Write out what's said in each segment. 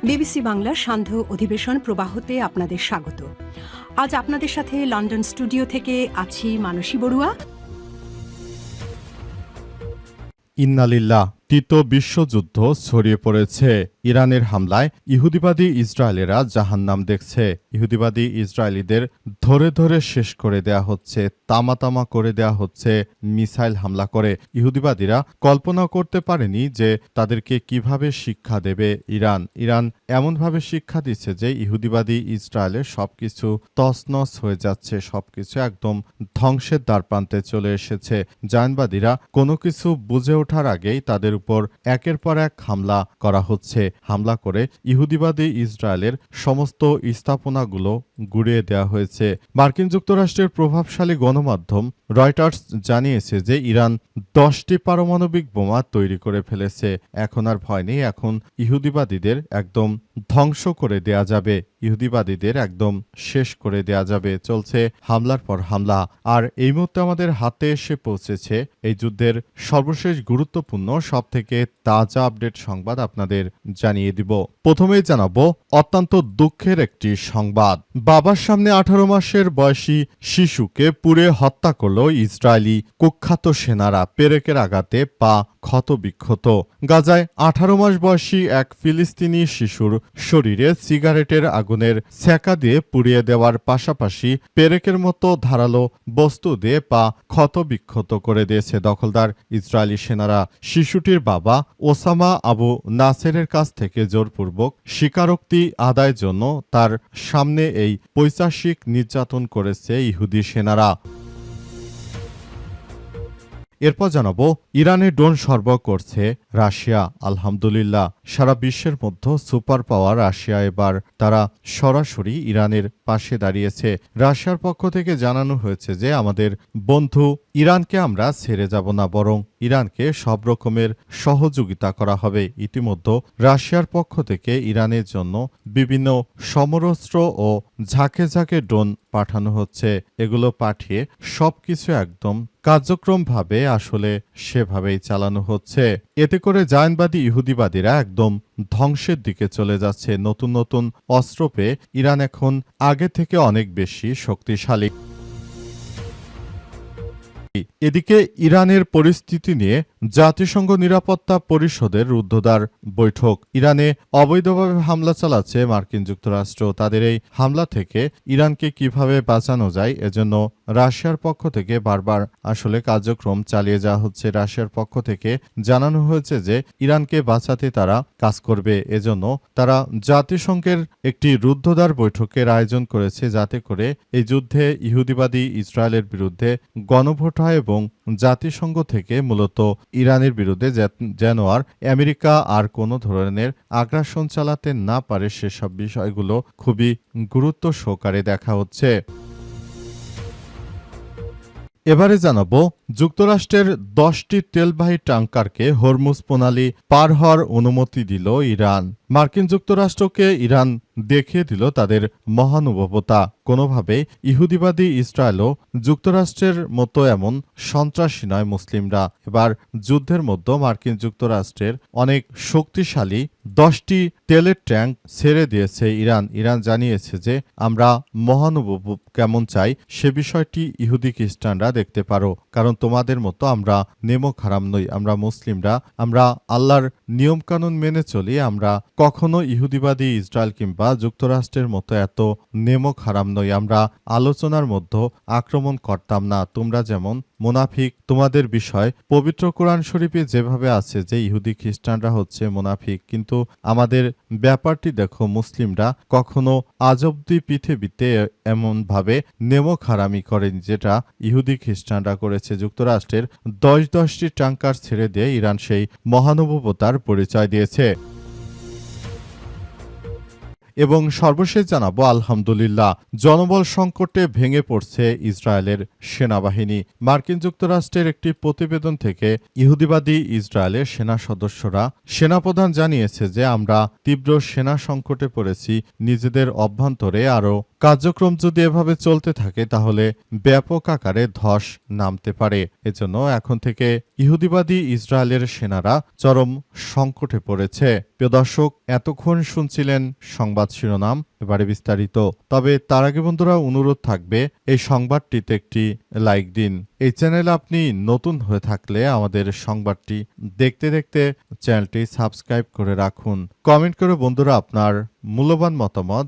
BBC বাংলার সান্ধ্য অধিবেশন প্রবাহতে আপনাদের স্বাগত। আজ আপনাদের সাথে লন্ডন স্টুডিও থেকে আছি মানসী বড়ুয়া। ইন্নালিল্লাহ। তৃতীয় বিশ্বযুদ্ধ ছড়িয়ে পড়েছে। ইরানের হামলায় ইহুদিবাদী ইসরায়েলেরা জাহান্নাম দেখছে। ইহুদিবাদী ইসরায়েলিদের ধরে ধরে শেষ করে দেয়া হচ্ছে, তামা করে দেয়া হচ্ছে মিসাইল হামলা করে। ইহুদিবাদীরা কল্পনা করতে পারেনি যে তাদেরকে কিভাবে শিক্ষা দেবে ইরান এমনভাবে শিক্ষা দিচ্ছে যে ইহুদিবাদী ইসরায়েলের সবকিছু তছনছ হয়ে যাচ্ছে, সবকিছু একদম ধ্বংসের দ্বারপ্রান্তে চলে এসেছে। জায়নবাদীরা কোনো কিছু বুঝে ওঠার আগেই তাদের উপর একের পর এক হামলা করা হচ্ছে। হামলা করে ইহুদিবাদী ইসরায়েলের সমস্ত স্থাপনাগুলো গুড়িয়ে দেওয়া হয়েছে। মার্কিন যুক্তরাষ্ট্রের প্রভাবশালী গণমাধ্যম রয়টার্স জানিয়েছে যে ইরান 10টি পারমাণবিক বোমা তৈরি করে ফেলেছে। এখন আর ভয় নেই, এখন ইহুদিবাদীদের একদম ধ্বংস করে দেয়া যাবে, ইহুদিবাদীদের একদম শেষ করে দেয়া যাবে। চলছে হামলার পর হামলা। আর এই মুহূর্তে আমাদের হাতে এসে পৌঁছেছে এই যুদ্ধের সর্বশেষ গুরুত্বপূর্ণ সবথেকে তাজা আপডেট সংবাদ আপনাদের জানিয়ে দিব। প্রথমেই জানাবো অত্যন্ত দুঃখের একটি সংবাদ। বাবার সামনে 18 মাসের বয়সী শিশুকে পুড়ে হত্যা করল ইসরায়েলি কুখ্যাত সেনারা। পেরেকের আঘাতে পা ক্ষতবিক্ষত। গাজায় 18 মাস বয়সী এক ফিলিস্তিনি শিশুর শরীরে সিগারেটের আগুনের ছ্যাঁকা দিয়ে পুড়িয়ে দেওয়ার পাশাপাশি পেরেকের মতো ধারালো বস্তু দিয়ে পা ক্ষতবিক্ষত করে দিয়েছে দখলদার ইসরায়েলি সেনারা। শিশুটির বাবা ওসামা আবু নাসেরের কাছ থেকে জোরপূর্বক স্বীকারোক্তি আদায়ের জন্য তার সামনে এই পৈশাচিক নির্যাতন করেছে ইহুদি সেনারা। এরপর জানাবো ইরানে ড্রোন সরবরাহ করছে রাশিয়া। আলহামদুলিল্লাহ, সারা বিশ্বের মধ্যে সুপার পাওয়ার রাশিয়া এবার তারা সরাসরি ইরানের পাশে দাঁড়িয়েছে। রাশিয়ার পক্ষ থেকে জানানো হয়েছে যে আমাদের বন্ধু ইরানকে আমরা ছেড়ে যাব না, বরং ইরানকে সব রকমের সহযোগিতা করা হবে। ইতিমধ্যে রাশিয়ার পক্ষ থেকে ইরানের জন্য বিভিন্ন সমরাস্ত্র ও ঝাঁকে ঝাঁকে ড্রোন পাঠানো হচ্ছে। এগুলো পাঠিয়ে সবকিছু একদম কার্যক্রমভাবে আসলে সেভাবেই চালানো হচ্ছে। এতে করে জায়নবাদী ইহুদিবাদীরা একদম ধ্বংসের দিকে চলে যাচ্ছে। নতুন নতুন অস্ত্র পেয়ে ইরান এখন আগে থেকে অনেক বেশি শক্তিশালী। এদিকে ইরানের পরিস্থিতি নিয়ে জাতিসংঘ নিরাপত্তা পরিষদের রুদ্ধদ্বার বৈঠক। ইরানে অবৈধভাবে হামলা চালাচ্ছে মার্কিন যুক্তরাষ্ট্র। তাদের এই হামলা থেকে ইরানকে কিভাবে বাঁচানো যায় এজন্য রাশিয়ার পক্ষ থেকে বারবার আসলে কার্যক্রম চালিয়ে যাওয়া হচ্ছে। রাশিয়ার পক্ষ থেকে জানানো হয়েছে যে ইরানকে বাঁচাতে তারা কাজ করবে। এজন্য তারা জাতিসংঘের একটি রুদ্ধদ্বার বৈঠকের আয়োজন করেছে, যাতে করে এই যুদ্ধে ইহুদিবাদী ইসরায়েলের বিরুদ্ধে গণভোট হয় এবং জাতিসংঘ থেকে মূলত ইরানের বিরুদ্ধে যেন আর আমেরিকা আর কোনো ধরনের আগ্রাসন চালাতে না পারে সেসব বিষয়গুলো খুবই গুরুত্ব সহকারে দেখা হচ্ছে। এবারে জানাবো যুক্তরাষ্ট্রের 10টি তেলবাহী ট্যাঙ্কারকে হরমুজ প্রণালী পার হওয়ার অনুমতি দিল ইরান। মার্কিন যুক্তরাষ্ট্রকে ইরান দেখিয়ে দিল তাদের মহানুভবতা। কোনোভাবে ইহুদিবাদী ইসরায়েলও যুক্তরাষ্ট্রের মতো এমন সন্ত্রাসী নয় মুসলিমরা। এবার যুদ্ধের মধ্যে মার্কিন যুক্তরাষ্ট্রের অনেক শক্তিশালী 10টি তেলের ট্যাঙ্ক ছেড়ে দিয়েছে ইরান জানিয়েছে যে আমরা মহানুভব কেমন চাই সে বিষয়টি ইহুদি খ্রিস্টানরা দেখতে পারো, কারণ তোমাদের মতো আমরা নেমক হারাম নই। আমরা মুসলিমরা, আমরা আল্লাহর নিয়মকানুন মেনে চলি। আমরা কখনো ইহুদিবাদী ইসরায়েল কিংবা যুক্তরাষ্ট্রের মতো এত নেমক হারাম নই। আমরা আলোচনার মধ্যে আক্রমণ করতাম না। তোমরা যেমন মুনাফিক, তোমাদের বিষয় পবিত্র কোরআন শরীফে যেভাবে আছে যে ইহুদি খ্রিস্টানরা হচ্ছে মুনাফিক, কিন্তু আমাদের ব্যাপারটি দেখো, মুসলিমরা কখনো আজ অব্দি পৃথিবীতে এমনভাবে নেমক হারামি করেনি যেটা ইহুদি খ্রিস্টানরা করেছে। যুক্তরাষ্ট্রের 10টি ট্যাঙ্কার ছেড়ে দিয়ে ইরান সেই মহানুভবতার পরিচয় দিয়েছে। এবং সর্বশেষ জানাবো আলহামদুলিল্লাহ, জনবল সংকটে ভেঙে পড়ছে ইসরায়েলের সেনাবাহিনী। মার্কিন যুক্তরাষ্ট্রের একটি প্রতিবেদন থেকে ইহুদিবাদী ইসরায়েলের সেনা সদস্যরা সেনাপ্রধান জানিয়েছে যে আমরা তীব্র সেনা সংকটে পড়েছি, নিজেদের অভ্যন্তরে আরও কার্যক্রম যদি এভাবে চলতে থাকে তাহলে ব্যাপক আকারে ধস নামতে পারে। এজন্য এখন থেকে ইহুদিবাদী ইসরায়েলের সেনারা চরম সংকটে পড়েছে। প্রিয় দর্শক, এতক্ষণ শুনছিলেন সংবাদ শিরোনাম, এবারে বিস্তারিত। তবে তার আগে বন্ধুরা অনুরোধ থাকবে এই সংবাদটিতে একটি লাইক দিন। এই চ্যানেলে আপনি নতুন হয়ে থাকলে আমাদের সংবাদটি দেখতে দেখতে চ্যানেলটি সাবস্ক্রাইব করে রাখুন। কমেন্ট করে বন্ধুরা আপনার মূল্যবান মতামত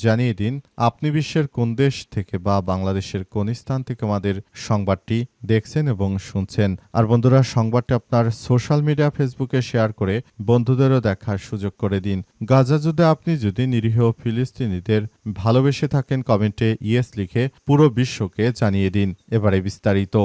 জানিয়ে দিন আপনি বিশ্বের কোন দেশ থেকে বা বাংলাদেশের কোন স্থান থেকে আমাদের সংবাদটি দেখছেন এবং শুনছেন। আর বন্ধুরা, সংবাদটি আপনার সোশ্যাল মিডিয়া ফেসবুকে শেয়ার করে বন্ধুদেরও দেখার সুযোগ করে দিন। গাজা যুদ্ধে আপনি যদি নিরীহ ফিলিস্তিনিদের ভালোবেসে থাকেন, কমেন্টে ইয়েস লিখে পুরো বিশ্বকে জানিয়ে দিন। এবারে বিস্তারিত।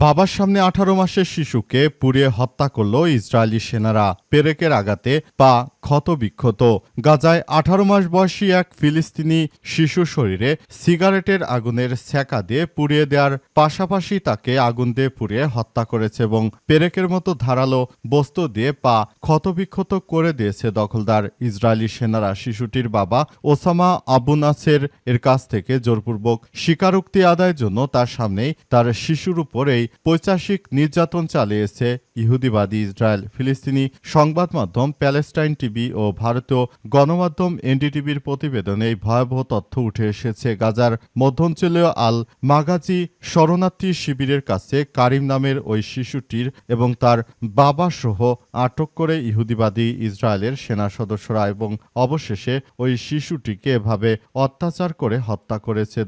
বাবার সামনে 18 মাসের শিশুকে পুড়িয়ে হত্যা করল ইসরায়েলি সেনারা। পেরেকের আঘাতে পা ক্ষতবিক্ষত। গাজায় 18 মাস বয়সী এক ফিলিস্তিনি শিশু শরীরে সিগারেটের আগুনের ছ্যাঁকা দিয়ে পুড়িয়ে দেওয়ার পাশাপাশি তাকে আগুন দিয়ে পুড়িয়ে হত্যা করেছে এবং পেরেকের মতো ধারালো বস্তু দিয়ে পা ক্ষতবিক্ষত করে দিয়েছে দখলদার ইসরায়েলি সেনারা। শিশুটির বাবা ওসামা আবু নাসের এর কাছ থেকে জোরপূর্বক স্বীকারোক্তি আদায়ের জন্য তার সামনেই তার শিশুর উপর এই পৈশাচিক নির্যাতন চালিয়েছে ইহুদিবাদী ইসরায়েল। ফিলিস্তিনি সংবাদ মাধ্যম প্যালেস্টাইন টিভি ও ভারতীয় গণমাধ্যম এনডিটিভির প্রতিবেদনে এই ভয়াবহ তথ্য উঠে এসেছে। গাজার মধ্যাঞ্চলীয় আল মাগাজি শরণার্থী শিবিরের কাছে কারিম নামের ওই শিশুটির এবং তার বাবা সহ আটক করে ইহুদিবাদী ইসরায়েলের সেনা সদস্যরা এবং অবশেষে ওই শিশুটিকে এভাবে অত্যাচার করে হত্যা করেছে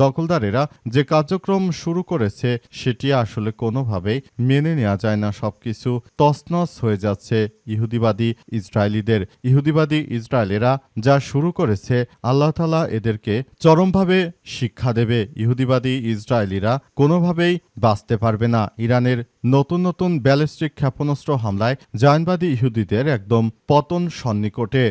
দখলদারেরা যে কার্যক্রম শুরু করেছে সেটি আসলে কোনোভাবেই মেনে নেওয়া যায় না। সবকিছু তছনছ হয়ে যাচ্ছে ইহুদিবাদী ইসরায়েলেরা যা শুরু করেছে, আল্লাহ তাআলা এদেরকে চরমভাবে শিক্ষা দেবে। ইহুদিবাদী ইসরায়েলিরা কোনোভাবেই বাঁচতে পারবে না। ইরানের নতুন ব্যালিস্টিক ক্ষেপণাস্ত্র হামলায় জায়নবাদী ইহুদিদের একদম পতন সন্নিকটে।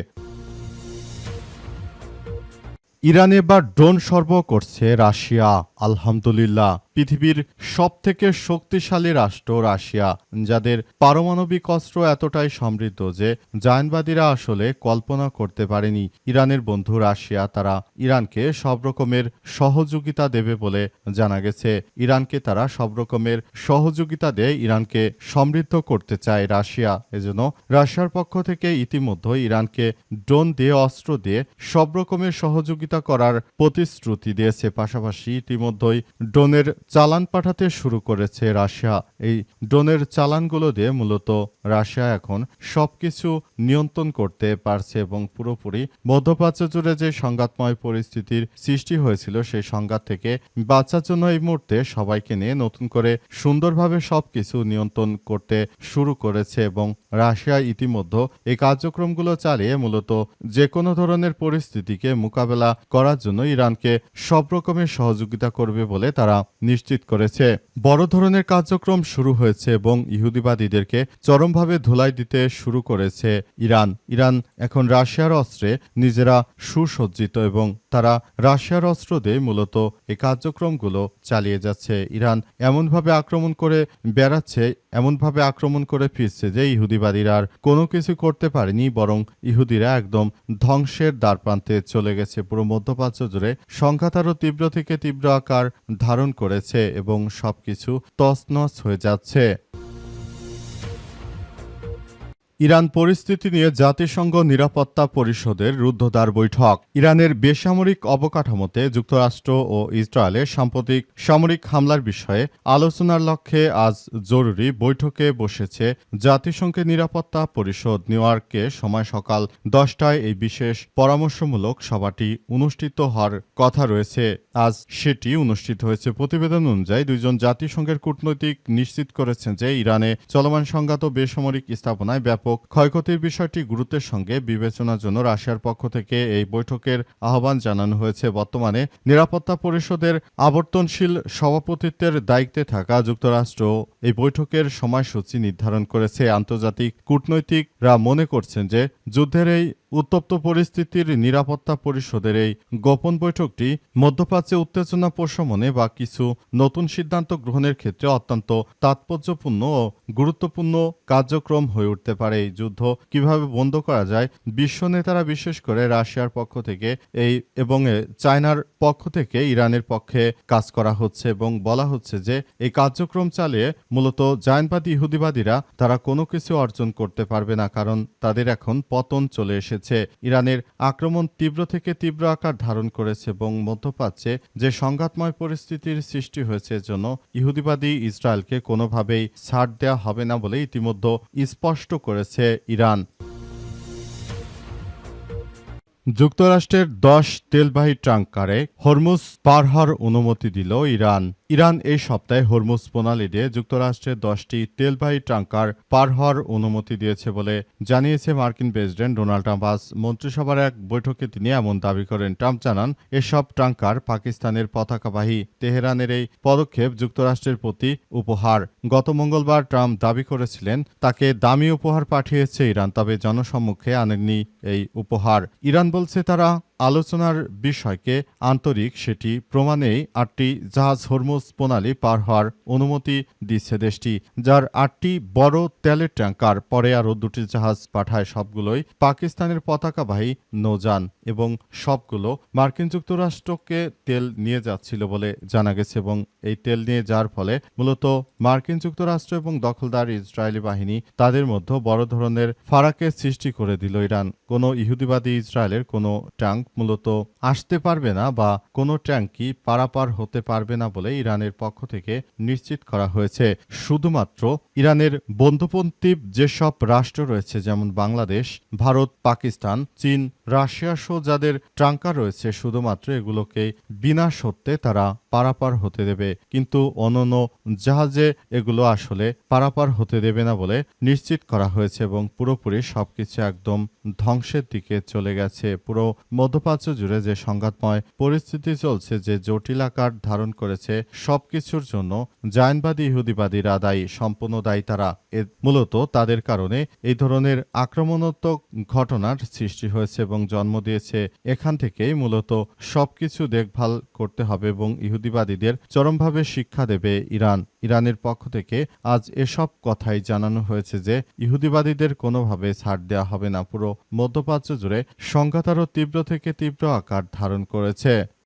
ইরানে এবার ড্রোন সরবরাহ করছে রাশিয়া। আলহামদুলিল্লাহ, পৃথিবীর সবথেকে শক্তিশালী রাষ্ট্র রাশিয়া, যাদের পারমাণবিক অস্ত্র এতটাই সমৃদ্ধ যে জায়নবাদীরা আসলে কল্পনা করতে পারেনি। ইরানের বন্ধু রাশিয়া, তারা ইরানকে সব রকমের সহযোগিতা দেবে বলে জানা গেছে। ইরানকে তারা সব রকমের সহযোগিতা দিয়ে ইরানকে সমৃদ্ধ করতে চায় রাশিয়া। এজন্য রাশিয়ার পক্ষ থেকে ইতিমধ্যে ইরানকে ড্রোন দিয়ে, অস্ত্র দিয়ে সব রকমের সহযোগিতা করার প্রতিশ্রুতি দিয়েছে। পাশাপাশি ইতিমধ্যেই ড্রোনের চালান পাঠাতে শুরু করেছে রাশিয়া। এই ড্রোনের চালানগুলো দিয়ে মূলত রাশিয়া এখন সবকিছু নিয়ন্ত্রণ করতে পারছে এবং পুরোপুরি মধ্যপ্রাচ্য জুড়ে যে সংঘাতময় পরিস্থিতির সৃষ্টি হয়েছিল সেই সংঘাত থেকে বাঁচার জন্য এই মুহূর্তে সবাইকে নিয়ে নতুন করে সুন্দরভাবে সবকিছু নিয়ন্ত্রণ করতে শুরু করেছে এবং রাশিয়া ইতিমধ্যে এই কার্যক্রমগুলো চালিয়ে মূলত যে কোনো ধরনের পরিস্থিতিকে মোকাবেলা করার জন্য ইরানকে সব রকমের সহযোগিতা করবে বলে তারা নিশ্চিত করেছে। বড় ধরনের কার্যক্রম শুরু হয়েছে এবং ইহুদিবাদীদেরকে চরমভাবে ধুলাই দিতে শুরু করেছে ইরান এখন রাশিয়ার অস্ত্রে নিজেরা সুসজ্জিত এবং তারা রাশিয়ার অস্ত্র দিয়ে মূলত এই কার্যক্রমগুলো চালিয়ে যাচ্ছে। ইরান এমনভাবে আক্রমণ করে ফিরছে যে ইহুদিবাদীরা আর কোনো কিছু করতে পারেনি, বরং ইহুদিরা একদম ধ্বংসের দ্বারপ্রান্তে চলে গেছে। পুরো মধ্যপ্রাচ্য জুড়ে সংঘাত আরও তীব্র থেকে তীব্র আকার ধারণ করেছে এবং সবকিছু তছনছ হয়ে যাচ্ছে। ইরান পরিস্থিতি নিয়ে জাতিসংঘ নিরাপত্তা পরিষদের রুদ্ধদ্বার বৈঠক। ইরানের বেসামরিক অবকাঠামোতে যুক্তরাষ্ট্র ও ইসরায়েলের সাম্প্রতিক সামরিক হামলার বিষয়ে আলোচনার লক্ষ্যে আজ জরুরি বৈঠকে বসেছে জাতিসংঘের নিরাপত্তা পরিষদ। নিউ ইয়র্কে সময় সকাল 10টায় এই বিশেষ পরামর্শমূলক সভাটি অনুষ্ঠিত হওয়ার কথা রয়েছে। আজ সেটি অনুষ্ঠিত হয়েছে। প্রতিবেদন অনুযায়ী দুইজন জাতিসংঘের কূটনৈতিক নিশ্চিত করেছেন যে ইরানে চলমান সংঘাত ও বেসামরিক স্থাপনায় ব্যাপক ক্ষয়ক্ষতির বিষয়টি গুরুত্বের সঙ্গে বিবেচনার জন্য রাশিয়ার পক্ষ থেকে এই বৈঠকের আহ্বান জানানো হয়েছে। বর্তমানে নিরাপত্তা পরিষদের আবর্তনশীল সভাপতিত্বের দায়িত্বে থাকা যুক্তরাষ্ট্র এই বৈঠকের সময়সূচি নির্ধারণ করেছে। আন্তর্জাতিক কূটনৈতিকরা মনে করছেন যে যুদ্ধের এই উত্তপ্ত পরিস্থিতির নিরাপত্তা পরিষদের এই গোপন বৈঠকটি মধ্যপ্রাচ্যে উত্তেজনা প্রশমনে বা কিছু নতুন সিদ্ধান্ত গ্রহণের ক্ষেত্রে অত্যন্ত তাৎপর্যপূর্ণ ও গুরুত্বপূর্ণ কার্যক্রম হয়ে উঠতে পারে। এই যুদ্ধ কিভাবে বন্ধ করা যায়, বিশ্ব নেতারা বিশেষ করে রাশিয়ার পক্ষ থেকে এবং চায়নার পক্ষ থেকে ইরানের পক্ষে কাজ করা হচ্ছে এবং বলা হচ্ছে যে এই কার্যক্রম চালিয়ে মূলত জায়নবাদী ইহুদিবাদীরা তারা কোনো কিছু অর্জন করতে পারবে না, কারণ তাদের এখন পতন চলে এসেছে। ইরানের আক্রমণ তীব্র থেকে তীব্র আকার ধারণ করেছে এবং মধ্যপ্রাচ্যে যে সংঘাতময় পরিস্থিতির সৃষ্টি হয়েছে জন্য ইহুদিবাদী ইসরায়েলকে কোনোভাবেই ছাড় দেওয়া হবে না বলে ইতিমধ্যে স্পষ্ট করেছে ইরান। যুক্তরাষ্ট্রের 10 তেলবাহী ট্যাংকারে হরমুজ পার হওয়ার অনুমতি দিল ইরান। ইরান এই সপ্তাহে হরমুজ প্রণালী দিয়ে যুক্তরাষ্ট্রের 10টি তেলবাহী ট্যাংকার পার হওয়ার অনুমতি দিয়েছে বলে জানিয়েছে মার্কিন প্রেসিডেন্ট ডোনাল্ড ট্রাম্প। আজ মন্ত্রিসভার এক বৈঠকে তিনি এমন দাবি করেন। ট্রাম্প জানান, এসব ট্যাংকার পাকিস্তানের পতাকাবাহী। তেহরানের এই পদক্ষেপ যুক্তরাষ্ট্রের প্রতি উপহার। গত মঙ্গলবার ট্রাম্প দাবি করেছিলেন তাকে দামি উপহার পাঠিয়েছে ইরান, তবে জনসম্মুখে আনেননি এই উপহার। ইরান বলছে তারা আলোচনার বিষয়কে আন্তরিক, সেটি প্রমাণেই 8টি জাহাজ হরমুজ প্রণালী পার হওয়ার অনুমতি দিচ্ছে দেশটি, যার 8টি বড় তেলের ট্যাংকার। পরে আরও 2টি জাহাজ পাঠায়, সবগুলোই পাকিস্তানের পতাকাবাহী নৌযান এবং সবগুলো মার্কিন যুক্তরাষ্ট্রকে তেল নিয়ে যাচ্ছিল বলে জানা গেছে এবং এই তেল নিয়ে যাওয়ার ফলে মূলত মার্কিন যুক্তরাষ্ট্র এবং দখলদার ইসরায়েলি বাহিনী তাদের মধ্যে বড় ধরনের ফারাকের সৃষ্টি করে দিল ইরান। কোনো ইহুদিবাদী ইসরায়েলের কোনো ট্যাঙ্ক মূলত আসতে পারবে না বা কোনো ট্যাঙ্কই পারাপার হতে পারবে না বলে ইরানের পক্ষ থেকে নিশ্চিত করা হয়েছে। শুধুমাত্র ইরানের বন্ধুপন্থী যেসব রাষ্ট্র রয়েছে যেমন বাংলাদেশ, ভারত, পাকিস্তান, চীন, রাশিয়া সহ যাদের ট্যাঙ্কার রয়েছে শুধুমাত্র এগুলোকে বিনা শর্তে তারা পারাপার হতে দেবে, কিন্তু অন্যান্য জাহাজে এগুলো আসলে পারাপার হতে দেবে না বলে নিশ্চিত করা হয়েছে এবং পুরোপুরি সবকিছু একদম ধ্বংসের দিকে চলে গেছে। পুরো মধ্যপ্রাচ্য জুড়ে যে সংঘাতময় পরিস্থিতি চলছে, যে জটিল আকার ধারণ করেছে, সবকিছুর জন্য জায়নবাদী ইহুদিবাদীরা দায়ী, সম্পূর্ণ দায়ী তারা। মূলত তাদের কারণে এই ধরনের আক্রমণাত্মক ঘটনার সৃষ্টি হয়েছে এবং জন্ম দিয়েছে। এখান থেকেই মূলত সবকিছু দেখভাল করতে হবে এবং ইহুদিবাদীদের চরমভাবে শিক্ষা দেবে ইরান। ইরানের পক্ষ থেকে আজ এসব কথাই জানানো হয়েছে যে ইহুদিবাদীদের কোনোভাবে ছাড় দেওয়া হবে না। পুরো মধ্যপ্রাচ্য জুড়ে সংঘাত আরও তীব্র থেকে তীব্র আকার ধারণ করেছে।